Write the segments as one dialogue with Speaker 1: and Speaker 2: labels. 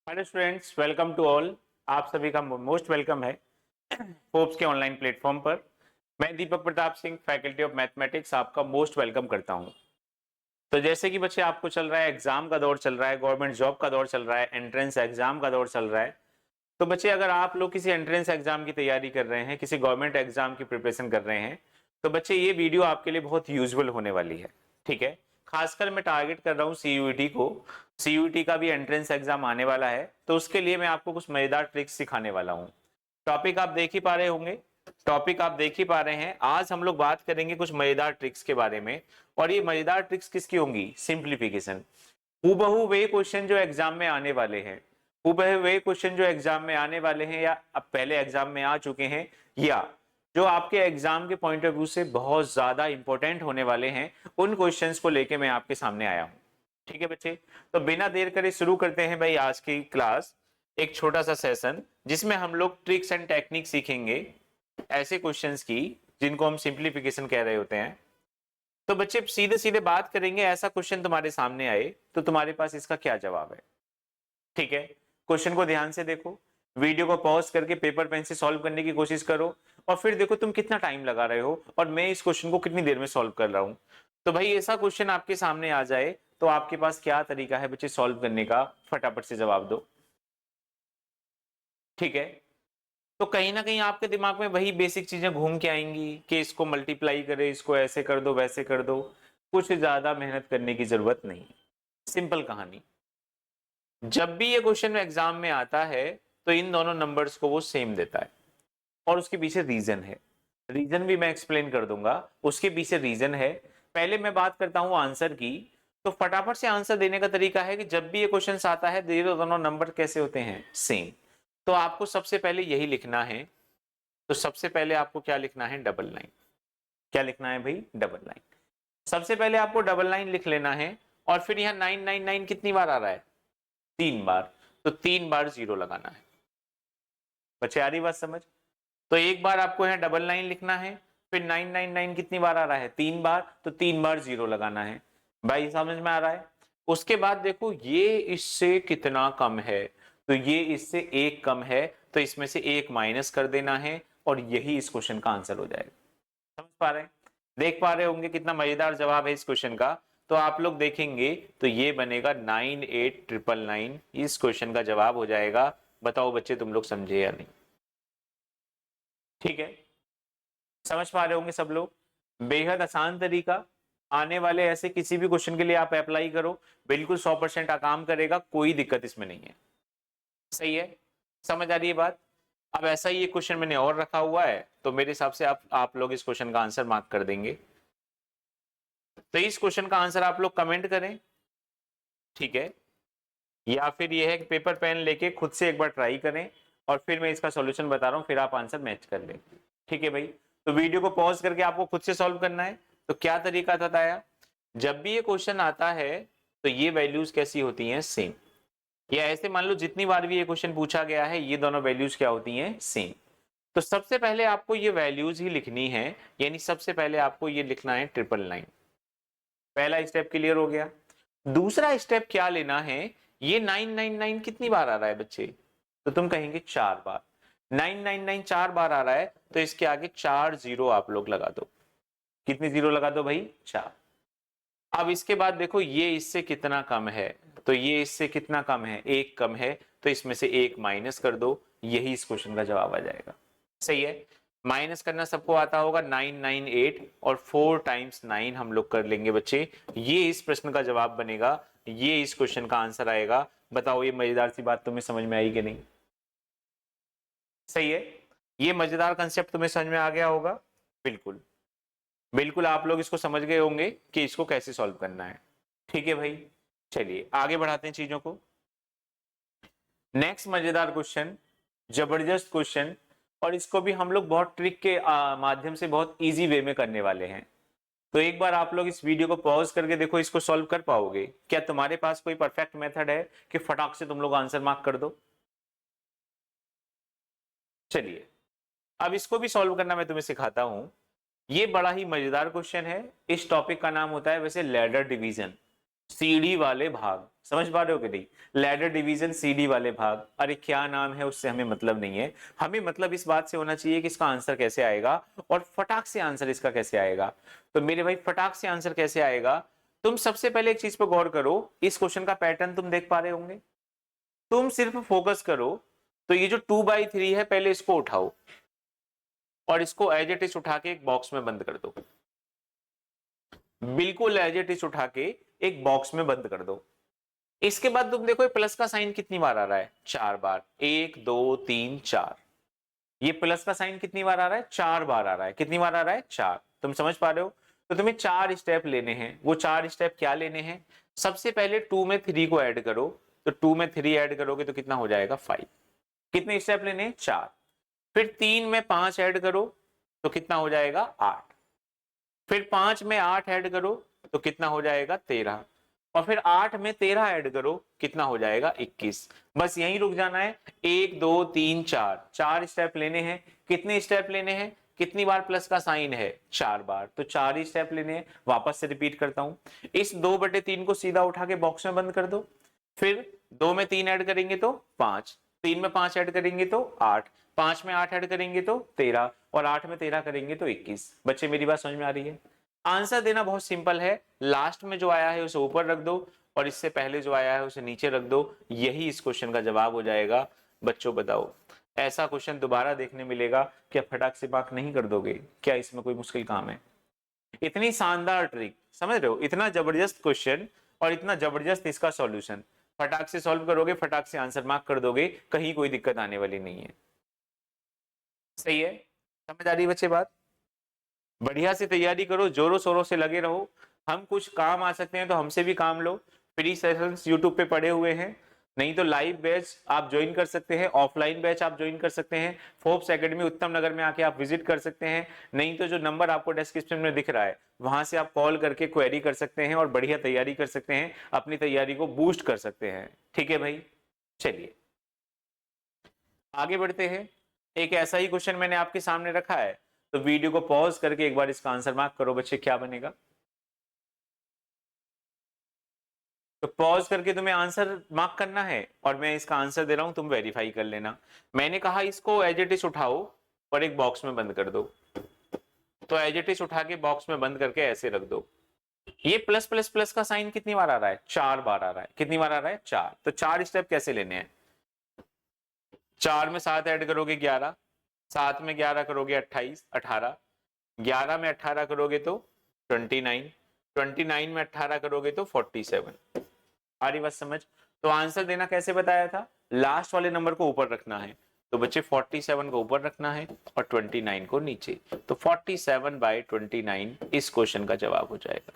Speaker 1: Hello students, welcome to all. आप सभी का मोस्ट वेलकम है फोर्ब्स के ऑनलाइन प्लेटफॉर्म पर। मैं Deepak Pratap Singh, faculty of mathematics, आपका मोस्ट वेलकम करता हूं। तो जैसे कि बच्चे आपको चल रहा है, एग्जाम का दौर चल रहा है, गवर्नमेंट जॉब का दौर चल रहा है, एंट्रेंस एग्जाम का दौर चल रहा है। तो बच्चे, अगर आप लोग किसी एंट्रेंस एग्जाम की तैयारी कर रहे हैं, किसी गवर्नमेंट एग्जाम की प्रिपरेशन कर रहे हैं, तो बच्चे ये वीडियो आपके लिए बहुत यूजफुल होने वाली है। ठीक है। खासकर मैं टारगेट कर रहा हूँ सीयूईटी को। सीयूईटी का भी एंट्रेंस एग्जाम आने वाला है, तो उसके लिए मैं आपको कुछ मजेदार ट्रिक्स सिखाने वाला हूँ। टॉपिक आप देख ही पा रहे होंगे। टॉपिक आप देख ही पा रहे हैं। आज हम लोग बात करेंगे कुछ मजेदार ट्रिक्स के बारे में। और ये मजेदार ट्रिक्स किसकी होंगी? सिंप्लीफिकेशन। हूबहू वे क्वेश्चन जो एग्जाम में आने वाले हैं, हूबहू वे क्वेश्चन जो एग्जाम में आने वाले हैं, या अब पहले एग्जाम में आ चुके हैं, या जो आपके एग्जाम के पॉइंट ऑफ व्यू से बहुत ज्यादा इंपॉर्टेंट होने वाले हैं, उन क्वेश्चंस को लेके मैं आपके सामने आया हूं। ठीक है बच्चे, तो बिना देर करे शुरू करते हैं भाई आज की क्लास। एक छोटा सा सेशन जिसमें हम लोग ट्रिक्स एंड टेक्निक सीखेंगे ऐसे क्वेश्चंस की जिनको हम सिंप्लीफिकेशन कह रहे होते हैं। तो बच्चे सीधे सीधे बात करेंगे, ऐसा क्वेश्चन तुम्हारे सामने आए तो तुम्हारे पास इसका क्या जवाब है। ठीक है। क्वेश्चन को ध्यान से देखो, वीडियो को पॉज करके पेपर पेन से सॉल्व करने की कोशिश करो, और फिर देखो तुम कितना टाइम लगा रहे हो और मैं इस क्वेश्चन को कितनी देर में सॉल्व कर रहा हूं। तो भाई ऐसा क्वेश्चन आपके सामने आ जाए तो आपके पास क्या तरीका है बच्चे सॉल्व करने का? फटाफट से जवाब दो। ठीक है। तो कहीं ना कहीं आपके दिमाग में वही बेसिक चीजें घूम के आएंगी कि इसको मल्टीप्लाई करे, इसको ऐसे कर दो, वैसे कर दो। कुछ ज्यादा मेहनत करने की जरूरत नहीं। सिंपल कहानी। जब भी ये क्वेश्चन एग्जाम में आता है तो इन दोनों नंबर्स को वो सेम देता है, और उसके पीछे रीजन है। रीजन भी मैं एक्सप्लेन कर दूंगा, उसके पीछे रीजन है। पहले मैं बात करता हूं आंसर की। तो फटाफट से आंसर देने का तरीका है कि जब भी ये क्वेश्चन आता है, ये दोनों नंबर कैसे होते हैं? सेम। तो आपको सबसे पहले यही लिखना है। तो सबसे पहले आपको क्या लिखना है? Double line. क्या लिखना है भाई? Double line. सबसे पहले आपको डबल लाइन लिख लेना है। और फिर यहाँ 999 कितनी बार आ रहा है? 3 बार। तो 3 बार जीरो लगाना है। बच्चे आ रही बात समझ? तो एक बार आपको यहाँ डबल लाइन लिखना है, फिर 999 कितनी बार आ रहा है? 3 बार। तो 3 बार जीरो लगाना है। भाई समझ में आ रहा है? उसके बाद देखो ये इससे कितना कम है, तो ये इससे एक कम है, तो इसमें से एक माइनस कर देना है, और यही इस क्वेश्चन का आंसर हो जाएगा। समझ पा रहे हैं? देख पा रहे होंगे कितना मजेदार जवाब है इस क्वेश्चन का। तो आप लोग देखेंगे तो ये बनेगा 98999, इस क्वेश्चन का जवाब हो जाएगा। बताओ बच्चे, तुम लोग समझे या नहीं? ठीक है। समझ पा रहे होंगे सब लोग? बेहद आसान तरीका। आने वाले ऐसे किसी भी क्वेश्चन के लिए आप अप्लाई करो, बिल्कुल 100% काम करेगा, कोई दिक्कत इसमें नहीं है। सही है? समझ आ रही है बात? अब ऐसा ही एक क्वेश्चन मैंने और रखा हुआ है, तो मेरे हिसाब से आप लोग इस क्वेश्चन का आंसर मार्क कर देंगे। तो इस क्वेश्चन का आंसर आप लोग कमेंट करें। ठीक है। या फिर यह है कि पेपर पेन लेके खुद से एक बार ट्राई करें, और फिर मैं इसका सॉल्यूशन बता रहा हूं, फिर आप आंसर मैच कर लें। ठीक है भाई? तो वीडियो को पॉज करके आपको खुद से सॉल्व करना है। तो क्या तरीका बताया? जब भी ये क्वेश्चन आता है तो ये वैल्यूज कैसी होती हैं? सेम। या ऐसे मान लो जितनी बार भी ये क्वेश्चन पूछा गया है, ये दोनों वैल्यूज क्या होती हैं? सेम। तो सबसे पहले आपको ये वैल्यूज ही लिखनी है, यानी सबसे पहले आपको ये लिखना है ट्रिपल लाइन। पहला स्टेप क्लियर हो गया। दूसरा स्टेप क्या लेना है? ये 999 कितनी बार आ रहा है बच्चे? तो तुम कहेंगे 4 बार। 999 4 बार आ रहा है, तो इसके आगे 4 जीरो आप लोग लगा दो। कितनी जीरो लगा दो भाई? 4। अब इसके बाद देखो ये इससे कितना कम है, तो ये इससे कितना कम है? एक कम है, तो इसमें से एक माइनस कर दो, यही इस क्वेश्चन का जवाब आ जाएगा। सही है? माइनस करना सबको आता होगा। 998 और 4 टाइम्स 9 हम लोग कर लेंगे बच्चे, ये इस प्रश्न का जवाब बनेगा, ये इस क्वेश्चन का आंसर आएगा। बताओ ये मजेदार सी बात तुम्हें समझ में आई कि नहीं? सही है? ये मजेदार कंसेप्ट तुम्हें समझ में आ गया होगा। बिल्कुल। बिल्कुल आप लोग इसको समझ गए होंगे कि इसको कैसे सॉल्व करना है। ठीक है भाई, चलिए आगे बढ़ाते हैं चीजों को। नेक्स्ट मजेदार क्वेश्चन, जबरदस्त क्वेश्चन, और इसको भी हम लोग बहुत ट्रिक के माध्यम से बहुत इजी वे में करने वाले हैं। तो एक बार आप लोग इस वीडियो को पॉज करके देखो, इसको सॉल्व कर पाओगे क्या? तुम्हारे पास कोई परफेक्ट मेथड है कि फटाक से तुम लोग आंसर मार्क कर दो? चलिए अब इसको भी सॉल्व करना मैं तुम्हें सिखाता हूं। ये बड़ा ही मजेदार क्वेश्चन है। इस टॉपिक का नाम होता है वैसे लैडर डिवीजन। सीडी वाले भाग, समझ पा रहे हो कि नहीं? लैडर डिवीजन सीडी वाले भाग, अरे क्या नाम है उससे हमें मतलब नहीं है, हमें मतलब इस बात से होना चाहिए कि इसका आंसर कैसे आएगा और फटाक से आंसर इसका कैसे आएगा। तो मेरे भाई फटाक से आंसर कैसे आएगा, तुम सबसे पहले एक चीज पर गौर करो, इस क्वेश्चन का पैटर्न तुम देख पा रहे होंगे, तुम सिर्फ फोकस करो। तो ये जो 2/3 है पहले इसको उठाओ और इसको एज इट इज उठा के एक बॉक्स में बंद कर दो, बिल्कुल एज इट इज उठा के एक बॉक्स में बंद कर दो। इसके बाद तुम देखो ये प्लस का साइन कितनी बार आ रहा है, 4 बार, 1 2 3 4। ये प्लस का साइन कितनी बार आ रहा है, 4 बार आ रहा है। कितनी बार आ रहा है, 4। तुम समझ पा रहे हो? तो तुम्हें 4 स्टेप लेने हैं। वो 4 स्टेप क्या लेने हैं, सबसे पहले 2 में 3 को ऐड करो, तो 2 में 3 ऐड करोगे तो कितना हो जाएगा, 5। कितने स्टेप लेने हैं, 4। फिर 3 में 5 ऐड करो तो कितना हो जाएगा, 8। फिर 5 में 8 ऐड करो तो कितना हो जाएगा, 13। और फिर 8 में 13 ऐड करो कितना हो जाएगा, 21। बस यहीं रुक जाना है। 1 2 3 4, 4 स्टेप लेने हैं। कितने स्टेप लेने हैं, कितनी बार प्लस का साइन है, 4 बार, तो 4 ही स्टेप लेने हैं। वापस से रिपीट करता हूं, इस 2/3 को सीधा उठा के बॉक्स में बंद कर दो। फिर 2 में 3 ऐड करेंगे तो 5, 3 में 5 ऐड करेंगे तो 8, 5 में 8 ऐड करेंगे तो 13, और 8 में 13 करेंगे तो 21। बच्चे मेरी बात समझ में आ रही है? आंसर देना बहुत सिंपल है, लास्ट में जो आया है उसे ऊपर रख दो और इससे पहले जो आया है उसे नीचे रख दो, यही इस क्वेश्चन का जवाब हो जाएगा। बच्चों बताओ, ऐसा क्वेश्चन दोबारा देखने मिलेगा, क्या फटाक से मार्क नहीं कर दोगे? क्या इसमें कोई मुश्किल काम है? इतनी शानदार ट्रिक, समझ रहे हो, इतना जबरदस्त क्वेश्चन और इतना जबरदस्त इसका सॉल्यूशन, फटाक से सॉल्व करोगे, फटाक से आंसर मार्क कर दोगे, कहीं कोई दिक्कत आने वाली नहीं है। सही है? समझ आ रही है बच्चे बात? बढ़िया से तैयारी करो, जोरों शोरों से लगे रहो। हम कुछ काम आ सकते हैं तो हमसे भी काम लो। फ्री सेशंस यूट्यूब पे पड़े हुए हैं, नहीं तो लाइव बैच आप ज्वाइन कर सकते हैं, ऑफलाइन बैच आप ज्वाइन कर सकते हैं। फोर्ब्स एकेडमी उत्तम नगर में आके आप विजिट कर सकते हैं, नहीं तो जो नंबर आपको डिस्क्रिप्शन में दिख रहा है वहां से आप कॉल करके क्वेरी कर सकते हैं और बढ़िया तैयारी कर सकते हैं, अपनी तैयारी को बूस्ट कर सकते हैं। ठीक है भाई, चलिए आगे बढ़ते हैं। एक ऐसा ही क्वेश्चन मैंने आपके सामने रखा है, तो वीडियो को पॉज करके एक बार इसका आंसर मार्क करो बच्चे, क्या बनेगा। तो पॉज करके तुम्हें आंसर मार्क करना है और मैं इसका आंसर दे रहा हूं, तुम वेरीफाई कर लेना। मैंने कहा इसको एज इट इज उठाओ और एक बॉक्स में बंद कर दो, तो एज इट इज उठा के बॉक्स में बंद करके ऐसे रख दो। ये प्लस प्लस प्लस का साइन कितनी बार आ रहा है, 4 बार आ रहा है। कितनी बार आ रहा है, 4। तो 4 स्टेप कैसे लेने हैं, 4 में 7 ऐड करोगे 11, 7 में 11 करोगे 28, 18, 11 में 18 करोगे तो 29, 29 में 18 करोगे तो 47। आ रही बात समझ? तो आंसर देना कैसे बताया था, लास्ट वाले नंबर को ऊपर रखना है, तो बच्चे 47 को ऊपर रखना है और 29 को नीचे, तो 47/29 इस क्वेश्चन का जवाब हो जाएगा।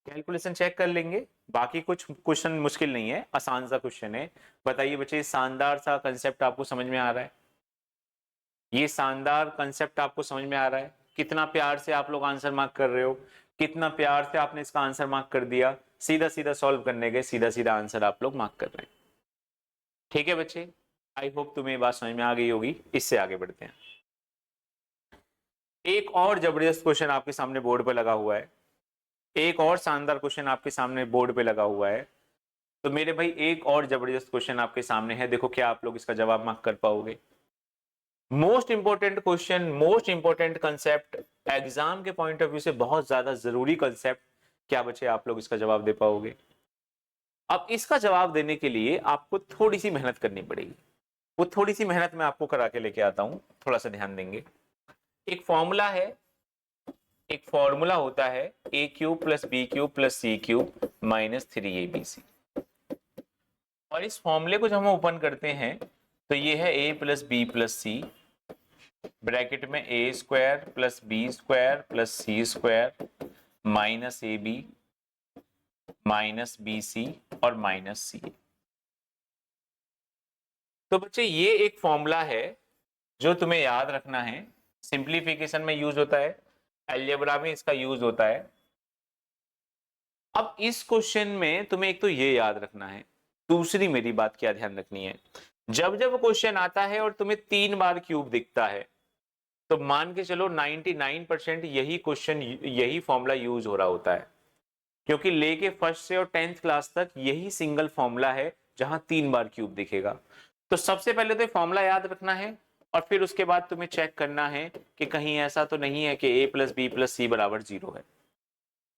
Speaker 1: कैलकुलेशन चेक कर लेंगे, बाकी कुछ क्वेश्चन मुश्किल नहीं है, आसान सा क्वेश्चन है। बताइए बच्चे, शानदार सा कंसेप्ट आपको समझ में आ रहा है? ये शानदार कंसेप्ट आपको समझ में आ रहा है? कितना प्यार से आप लोग आंसर मार्क कर रहे हो, कितना प्यार से आपने इसका आंसर मार्क कर दिया, सीधा सीधा सॉल्व करने के सीधा सीधा आंसर आप लोग मार्क कर रहे हैं। ठीक है बच्चे, आई होप तुम्हें ये बात समझ में आ गई होगी। इससे आगे बढ़ते हैं। एक और जबरदस्त क्वेश्चन आपके सामने बोर्ड पे लगा हुआ है, एक और शानदार क्वेश्चन आपके सामने बोर्ड पे लगा हुआ है। तो मेरे भाई एक और जबरदस्त क्वेश्चन आपके सामने है, देखो क्या आप लोग इसका जवाब मार्क कर पाओगे। Most important question, most important concept, exam के पॉइंट ऑफ व्यू से बहुत ज्यादा जरूरी कंसेप्ट, क्या बच्चे आप लोग इसका जवाब दे पाओगे? अब इसका जवाब देने के लिए आपको थोड़ी सी मेहनत करनी पड़ेगी, वो थोड़ी सी मेहनत मैं आपको करा के लेके आता हूं, थोड़ा सा ध्यान देंगे। एक फॉर्मूला है, एक फॉर्मूला होता है a³ + b³ + c³ - 3abc, और इस फॉर्मूले को जब हम ओपन करते हैं तो ये है a+b+c ब्रैकेट में a² + b² + c² -ab -bc और -ca। तो बच्चे ये एक फॉर्मूला है जो तुम्हें याद रखना है, सिंप्लीफिकेशन में यूज होता है, अलजेब्रा में इसका यूज होता है। अब इस क्वेश्चन में तुम्हें एक तो ये याद रखना है, दूसरी मेरी बात क्या ध्यान रखनी है, जब जब क्वेश्चन आता है और तुम्हें 3 बार क्यूब दिखता है तो मान के चलो 99% यही क्वेश्चन, यही फॉर्मूला यूज हो रहा होता है। क्योंकि लेके फर्स्ट से और 10th क्लास तक यही सिंगल फॉर्मूला है जहां 3 बार क्यूब दिखेगा। तो सबसे पहले तो फॉर्मूला याद रखना है और फिर उसके बाद तुम्हें चेक करना है कि कहीं ऐसा तो नहीं है कि a प्लस बी प्लस सी बराबर 0 है।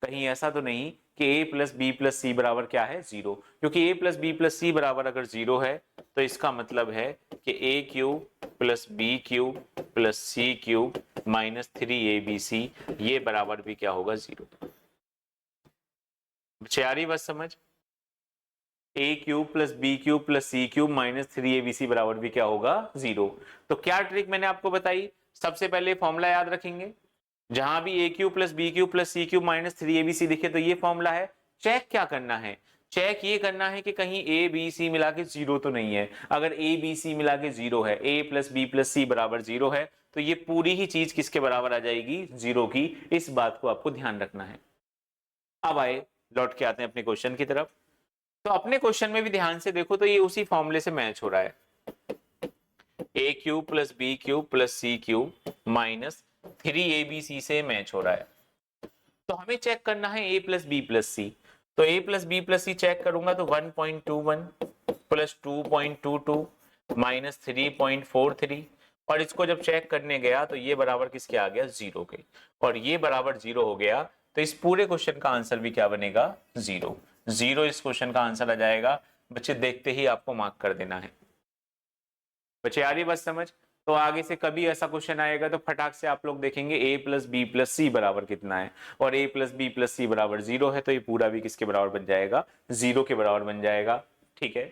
Speaker 1: कहीं ऐसा तो नहीं कि a प्लस बी प्लस सी बराबर क्या है 0, क्योंकि a प्लस बी प्लस सी बराबर अगर 0 है तो इसका मतलब है कि a cube plus B cube plus C cube minus 3abc ये बराबर भी क्या होगा 0। बच्चे आ रही बस समझ, a cube plus B cube plus C cube minus 3abc बराबर भी क्या होगा 0। तो क्या ट्रिक मैंने आपको बताई, सबसे पहले फॉर्मूला याद रखेंगे, जहां भी A cube plus B cube plus C cube minus 3abc दिखे तो ये फॉर्मूला है। चेक क्या करना है, चेक ये करना है कि कहीं ए बी सी मिला के 0 तो नहीं है। अगर ए बी सी मिला के 0 है, a प्लस बी प्लस सी बराबर 0 है, तो ये पूरी ही चीज किसके बराबर आ जाएगी 0 की। इस बात को आपको ध्यान रखना है। अब आए लौट के आते हैं अपने क्वेश्चन की तरफ। तो अपने क्वेश्चन में भी ध्यान से देखो तो ये उसी फॉर्मूले से मैच हो रहा है, A cube plus B cube plus C cube minus 3abc से मैच हो रहा है। तो हमें चेक करना है a plus B plus C. तो a plus B plus C check करूंगा तो 1.21 प्लस 2.22 माइनस 3.43, और इसको जब चेक करने गया तो ये बराबर किसके आ गया 0 के, और ये बराबर 0 हो गया। तो इस पूरे क्वेश्चन का आंसर भी क्या बनेगा 0। 0 इस क्वेश्चन का आंसर आ जाएगा। बच्चे देखते ही आपको मार्क कर देना है। बच्चे आ रही बस समझ। तो आगे से कभी ऐसा क्वेश्चन आएगा तो फटाक से आप लोग देखेंगे a प्लस बी प्लस सी बराबर कितना है, और a प्लस बी प्लस सी बराबर 0 है, तो ये पूरा भी किसके बराबर बन जाएगा 0 के बराबर बन जाएगा। ठीक है,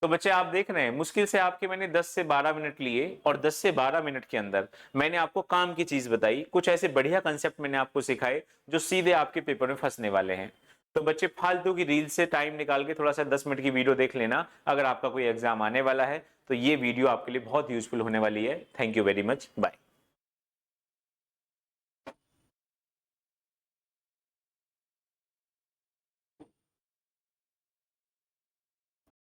Speaker 1: तो बच्चे आप देख रहे हैं मुश्किल से आपके मैंने 10 से 12 मिनट लिए, और 10 से 12 मिनट के अंदर मैंने आपको काम की चीज बताई। कुछ ऐसे बढ़िया कंसेप्ट मैंने आपको सिखाए जो सीधे आपके पेपर में फंसने वाले हैं। तो बच्चे फालतू की रील से टाइम निकाल के थोड़ा सा 10 मिनट की वीडियो देख लेना, अगर आपका कोई एग्जाम आने वाला है तो ये वीडियो आपके लिए बहुत यूजफुल होने वाली है। Thank you very much, bye.